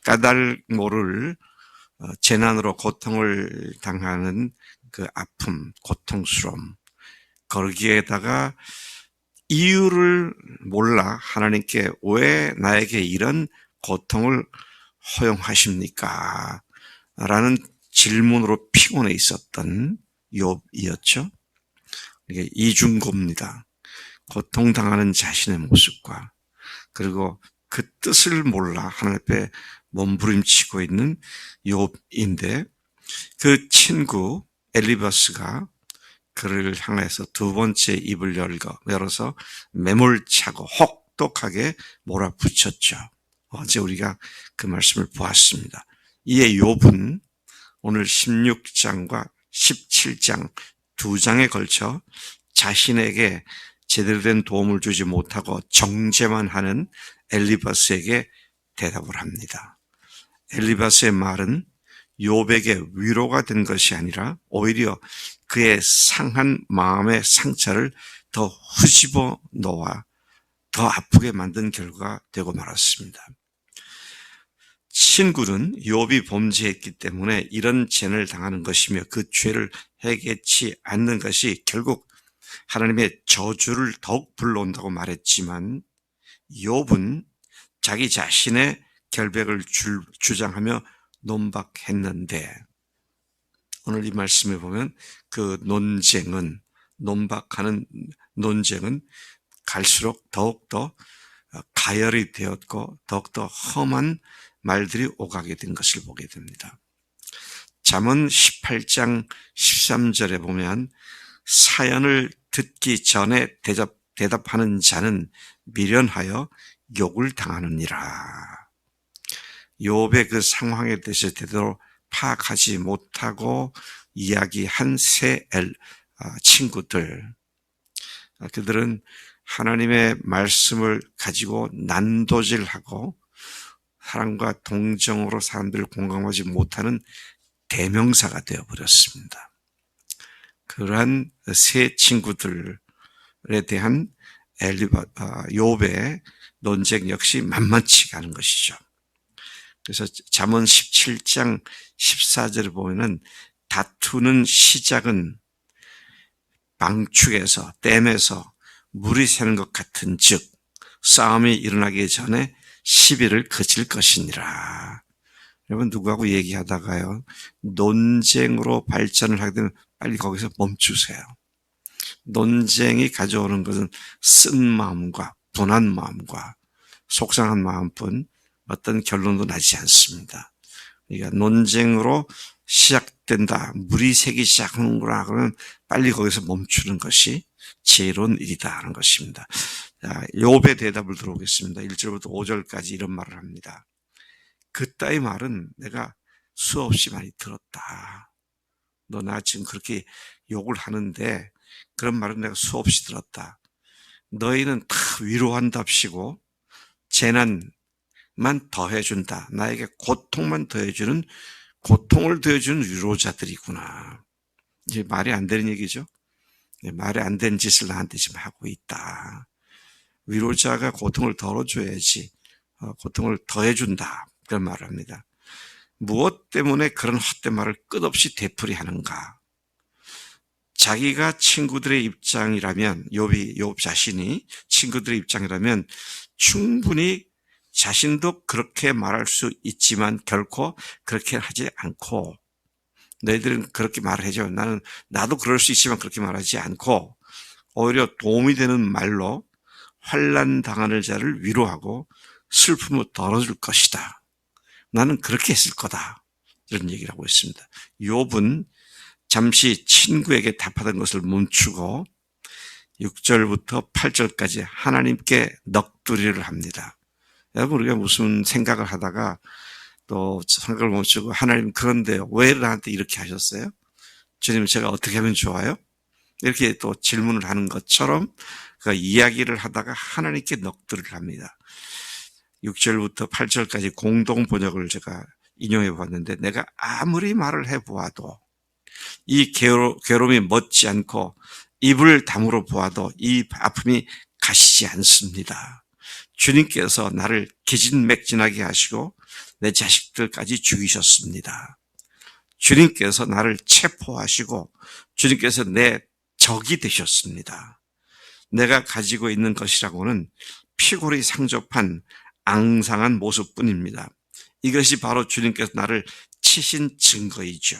까닭 재난으로 고통을 당하는 그 아픔, 고통스러움, 거기에다가 이유를 몰라 하나님께 왜 나에게 이런 고통을 허용하십니까? 라는 질문으로 피곤해 있었던 욥이었죠. 이게 이중고입니다. 고통당하는 자신의 모습과 그리고 그 뜻을 몰라 하나님 앞에 몸부림치고 있는 욥인데 그 친구 엘리바스가 그를 향해서 두 번째 입을 열어서 매몰차고 혹독하게 몰아붙였죠. 어제 우리가 그 말씀을 보았습니다. 이에 욥은 오늘 16장과 17장 두 장에 걸쳐 자신에게 제대로 된 도움을 주지 못하고 정죄만 하는 엘리바스에게 대답을 합니다. 엘리바스의 말은 욥에게 위로가 된 것이 아니라 오히려 그의 상한 마음의 상처를 더 후집어 놓아 더 아프게 만든 결과가 되고 말았습니다. 친구는 욥이 범죄했기 때문에 이런 죄를 당하는 것이며 그 죄를 해결치 않는 것이 결국 하나님의 저주를 더욱 불러온다고 말했지만 욥은 자기 자신의 결백을 주장하며 논박했는데 오늘 이 말씀에 보면 그 논박하는 논쟁은 갈수록 더욱더 가열이 되었고 더욱더 험한 말들이 오가게 된 것을 보게 됩니다. 잠언 18장 13절에 보면 사연을 듣기 전에 대답하는 자는 미련하여 욕을 당하느니라. 욥의 그 상황에 대해서 제대로 파악하지 못하고 이야기한 세 친구들, 그들은 하나님의 말씀을 가지고 난도질하고 사랑과 동정으로 사람들을 공감하지 못하는 대명사가 되어버렸습니다. 그러한 세 친구들에 대한 욥의 논쟁 역시 만만치가 않은 것이죠. 그래서 잠언 17장 14절을 보면은 다투는 시작은 방축에서 댐에서 물이 새는 것 같은 즉 싸움이 일어나기 전에 시비를 그칠 것이니라. 여러분 누구하고 얘기하다가요 논쟁으로 발전을 하게 되면 빨리 거기서 멈추세요. 논쟁이 가져오는 것은 쓴 마음과 분한 마음과 속상한 마음뿐 어떤 결론도 나지 않습니다. 그러니까 논쟁으로 시작된다. 물이 새기 시작하는구나. 그러면 빨리 거기서 멈추는 것이 지혜로운 일이다 하는 것입니다. 자, 욥의 대답을 들어보겠습니다. 1절부터 5절까지 이런 말을 합니다. 그따위 말은 내가 수없이 많이 들었다. 너 나 지금 그렇게 욕을 하는데 그런 말은 내가 수없이 들었다. 너희는 다 위로한답시고 재난만 더해준다. 나에게 고통만 더해주는 고통을 더해주는 위로자들이구나. 이제 말이 안 되는 얘기죠. 말이 안 되는 짓을 나한테 지금 하고 있다. 위로자가 고통을 덜어줘야지 고통을 더해준다. 그런 말을 합니다. 무엇 때문에 그런 헛된 말을 끝없이 되풀이하는가? 자기가 친구들의 입장이라면 욥 자신이 친구들의 입장이라면 충분히 자신도 그렇게 말할 수 있지만 결코 그렇게 하지 않고 너희들은 그렇게 말을 해줘. 나도 그럴 수 있지만 그렇게 말하지 않고 오히려 도움이 되는 말로 환난 당하는 자를 위로하고 슬픔을 덜어줄 것이다. 나는 그렇게 했을 거다. 이런 얘기를 하고 있습니다. 욥은 잠시 친구에게 답하던 것을 멈추고 6절부터 8절까지 하나님께 넋두리를 합니다. 여러분 우리가 무슨 생각을 하다가 또 생각을 멈추고 하나님 그런데요. 왜 나한테 이렇게 하셨어요? 주님 제가 어떻게 하면 좋아요? 이렇게 또 질문을 하는 것처럼 그 이야기를 하다가 하나님께 넋두리를 합니다. 6절부터 8절까지 공동 번역을 제가 인용해 보았는데 내가 아무리 말을 해보아도 이 괴로움이 멎지 않고 입을 다물어 보아도 이 아픔이 가시지 않습니다. 주님께서 나를 기진맥진하게 하시고 내 자식들까지 죽이셨습니다. 주님께서 나를 체포하시고 주님께서 내 적이 되셨습니다. 내가 가지고 있는 것이라고는 피골이 상접한 앙상한 모습뿐입니다. 이것이 바로 주님께서 나를 치신 증거이죠.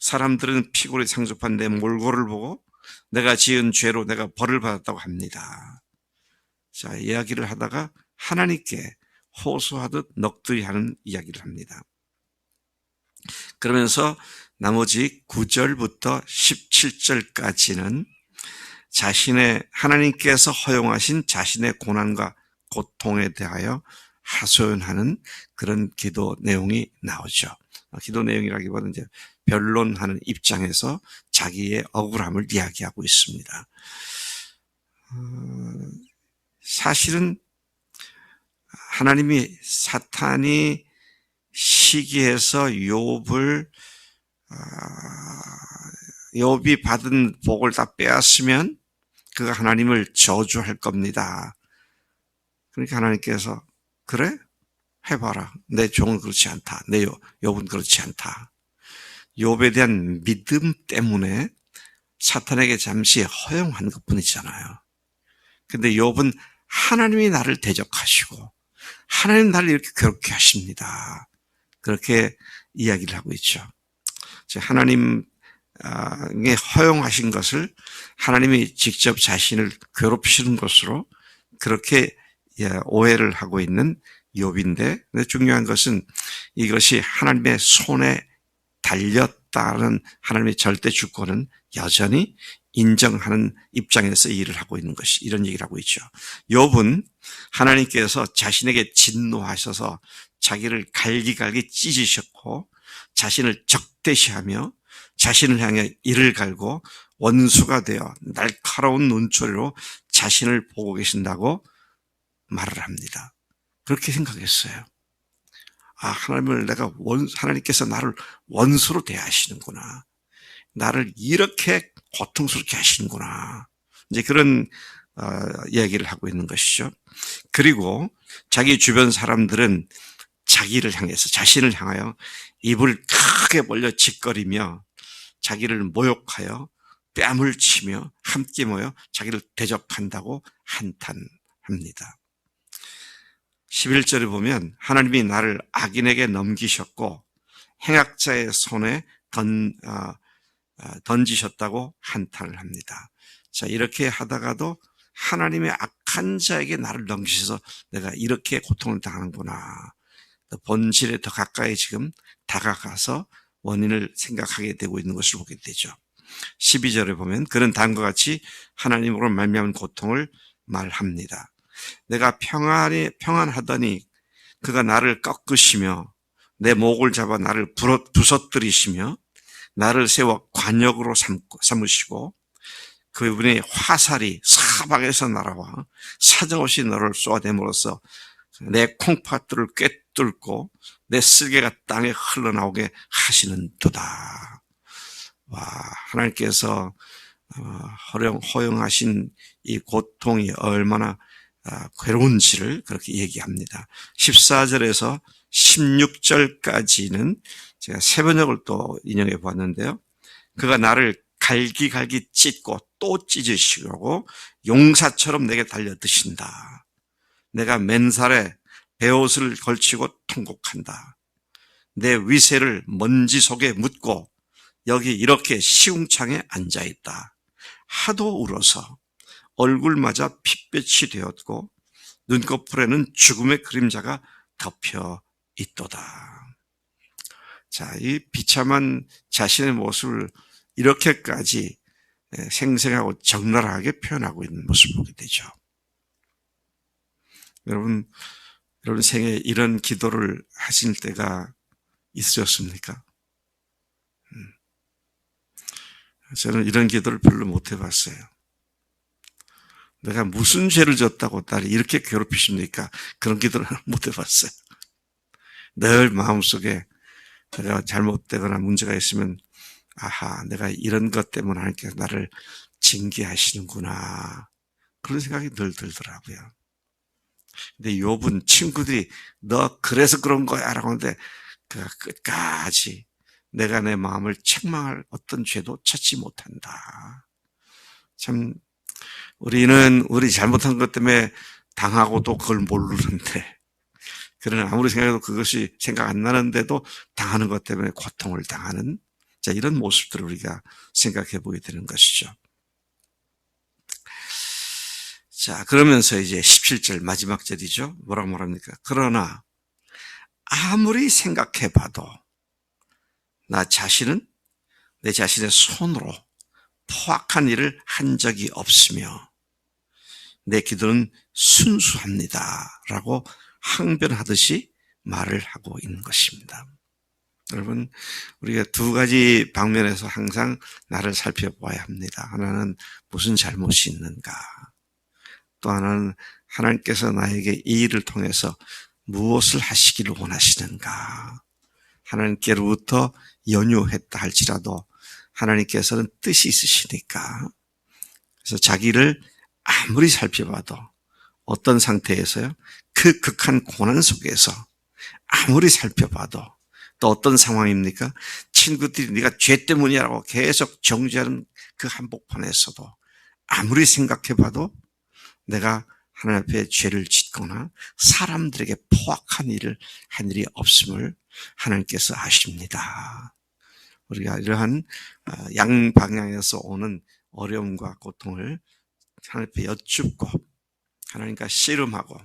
사람들은 피골이 상접한 내 몰골을 보고 내가 지은 죄로 내가 벌을 받았다고 합니다. 자, 이야기를 하다가 하나님께 호소하듯 넋두리 하는 이야기를 합니다. 그러면서 나머지 9절부터 17절까지는 하나님께서 허용하신 자신의 고난과 고통에 대하여 하소연하는 그런 기도 내용이 나오죠. 기도 내용이라기보다는 이제 변론하는 입장에서 자기의 억울함을 이야기하고 있습니다. 사실은 하나님이 사탄이 시기해서 욥이 받은 복을 다 빼앗으면 그가 하나님을 저주할 겁니다. 그러니까 하나님께서 그래? 해봐라. 내 종은 그렇지 않다. 내 욥은 그렇지 않다. 욥에 대한 믿음 때문에 사탄에게 잠시 허용한 것뿐이잖아요. 근데 욥은 하나님이 나를 대적하시고 하나님 나를 이렇게 괴롭게 하십니다. 그렇게 이야기를 하고 있죠. 하나님의 허용하신 것을 하나님이 직접 자신을 괴롭히시는 것으로 그렇게 오해를 하고 있는 욥인데, 중요한 것은 이것이 하나님의 손에 달렸다는 하나님의 절대 주권은 여전히 인정하는 입장에서 일을 하고 있는 것이 이런 얘기를 하고 있죠. 욥은 하나님께서 자신에게 진노하셔서 자기를 갈기갈기 찢으셨고 자신을 적대시하며 자신을 향해 이를 갈고 원수가 되어 날카로운 눈초리로 자신을 보고 계신다고 말을 합니다. 그렇게 생각했어요. 하나님께서 나를 원수로 대하시는구나. 나를 이렇게 고통스럽게 하시는구나. 이제 그런 이야기를 하고 있는 것이죠. 그리고 자기 주변 사람들은 자기를 향해서 자신을 향하여 입을 크게 벌려 짓거리며 자기를 모욕하여 뺨을 치며 함께 모여 자기를 대적한다고 한탄합니다. 11절에 보면 하나님이 나를 악인에게 넘기셨고 행악자의 손에 던지셨다고 한탄을 합니다. 자, 이렇게 하다가도 하나님의 악한 자에게 나를 넘기셔서 내가 이렇게 고통을 당하는구나. 본질에 더 가까이 지금 다가가서 원인을 생각하게 되고 있는 것을 보게 되죠. 12절에 보면 그는 다음과 같이 하나님으로 말미암은 고통을 말합니다. 내가 평안하더니 그가 나를 꺾으시며 내 목을 잡아 나를 부서뜨리시며 나를 세워 관역으로 삼으시고 그분의 화살이 사방에서 날아와 사정없이 너를 쏘아댐으로써 내 콩팥들을 꿰뚫고 내 쓸개가 땅에 흘러나오게 하시는도다. 하나님께서 허용하신 이 고통이 얼마나 괴로운지를 그렇게 얘기합니다. 14절에서 16절까지는 제가 세 번역을 또 인용해 보았는데요. 그가 나를 갈기갈기 찢고 또 찢으시고 용사처럼 내게 달려드신다. 내가 맨살에 베옷을 걸치고 통곡한다. 내 위세를 먼지 속에 묻고 여기 이렇게 시궁창에 앉아있다. 하도 울어서 얼굴마저 핏빛이 되었고 눈꺼풀에는 죽음의 그림자가 덮여 있도다. 자, 이 비참한 자신의 모습을 이렇게까지 생생하고 적나라하게 표현하고 있는 모습을 보게 되죠. 여러분 생에 이런 기도를 하실 때가 있으셨습니까? 저는 이런 기도를 별로 못 해봤어요. 내가 무슨 죄를 졌다고 나를 이렇게 괴롭히십니까? 그런 기도를 못 해봤어요. 늘 마음속에 내가 잘못되거나 문제가 있으면 내가 이런 것 때문에 하나님께서 나를 징계하시는구나. 그런 생각이 늘 들더라고요. 근데 욥은 친구들이 너 그래서 그런 거야 라고 하는데 그가 끝까지 내가 내 마음을 책망할 어떤 죄도 찾지 못한다. 참 우리는 우리 잘못한 것 때문에 당하고도 그걸 모르는데, 그러나 아무리 생각해도 그것이 생각 안 나는데도 당하는 것 때문에 고통을 당하는, 자, 이런 모습들을 우리가 생각해 보게 되는 것이죠. 자, 그러면서 이제 17절 마지막 절이죠. 뭐라고 말합니까? 그러나 아무리 생각해 봐도 나 자신은 내 자신의 손으로 포악한 일을 한 적이 없으며 내 기도는 순수합니다. 라고 항변하듯이 말을 하고 있는 것입니다. 여러분, 우리가 두 가지 방면에서 항상 나를 살펴봐야 합니다. 하나는 무슨 잘못이 있는가. 또 하나는 하나님께서 나에게 이 일을 통해서 무엇을 하시기를 원하시는가. 하나님께로부터 연유했다 할지라도 하나님께서는 뜻이 있으시니까. 그래서 자기를 아무리 살펴봐도 어떤 상태에서요? 그 극한 고난 속에서 아무리 살펴봐도 또 어떤 상황입니까? 친구들이 네가 죄 때문이라고 계속 정죄하는 그 한복판에서도 아무리 생각해봐도 내가 하나님 앞에 죄를 짓거나 사람들에게 포악한 일을 한 일이 없음을 하나님께서 아십니다. 우리가 이러한 양방향에서 오는 어려움과 고통을 하나님 앞에 여쭙고 하나님과 씨름하고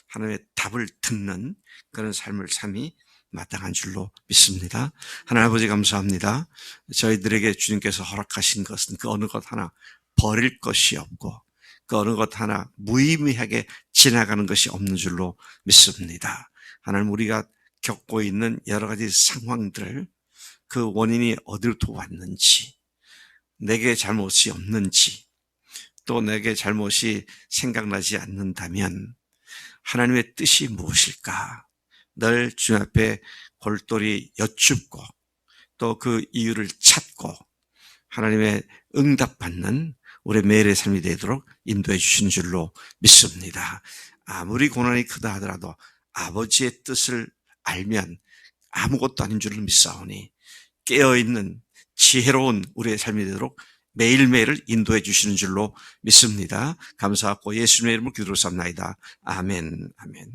하나님의 답을 듣는 그런 삶을 삶이 마땅한 줄로 믿습니다. 하나님 아버지 감사합니다. 저희들에게 주님께서 허락하신 것은 그 어느 것 하나 버릴 것이 없고 그 어느 것 하나 무의미하게 지나가는 것이 없는 줄로 믿습니다. 하나님 우리가 겪고 있는 여러 가지 상황들을 그 원인이 어디로부터 왔는지, 내게 잘못이 없는지, 또 내게 잘못이 생각나지 않는다면 하나님의 뜻이 무엇일까? 늘 주님 앞에 골똘히 여쭙고 또 그 이유를 찾고 하나님의 응답받는 우리 매일의 삶이 되도록 인도해 주시는 줄로 믿습니다. 아무리 고난이 크다 하더라도 아버지의 뜻을 알면 아무것도 아닌 줄을 믿사오니 깨어있는 지혜로운 우리의 삶이 되도록 매일매일을 인도해 주시는 줄로 믿습니다. 감사하고 예수님의 이름으로 기도로 삼나이다. 아멘. 아멘.